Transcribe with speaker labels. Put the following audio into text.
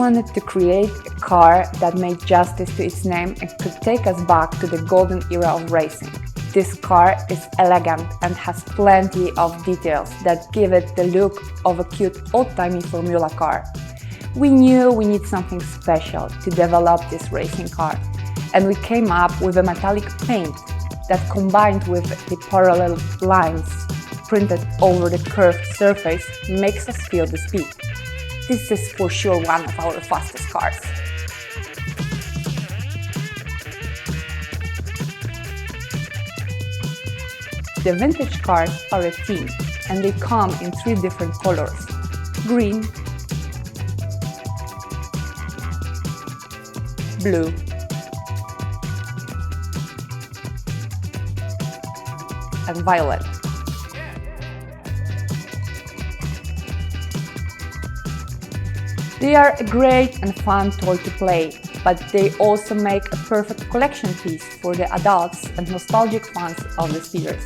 Speaker 1: wanted to create a car that made justice to its name and could take us back to the golden era of racing. This car is elegant and has plenty of details that give it the look of a cute old-timey Formula car. We knew we need something special to develop this racing car, and we came up with a metallic paint that, combined with the parallel lines printed over the curved surface, makes us feel the speed. This is for sure one of our fastest cars. The vintage cars are a theme, and they come in 3 different colors: green, blue, and violet. They are a great and fun toy to play, but they also make a perfect collection piece for the adults and nostalgic fans of the speeders.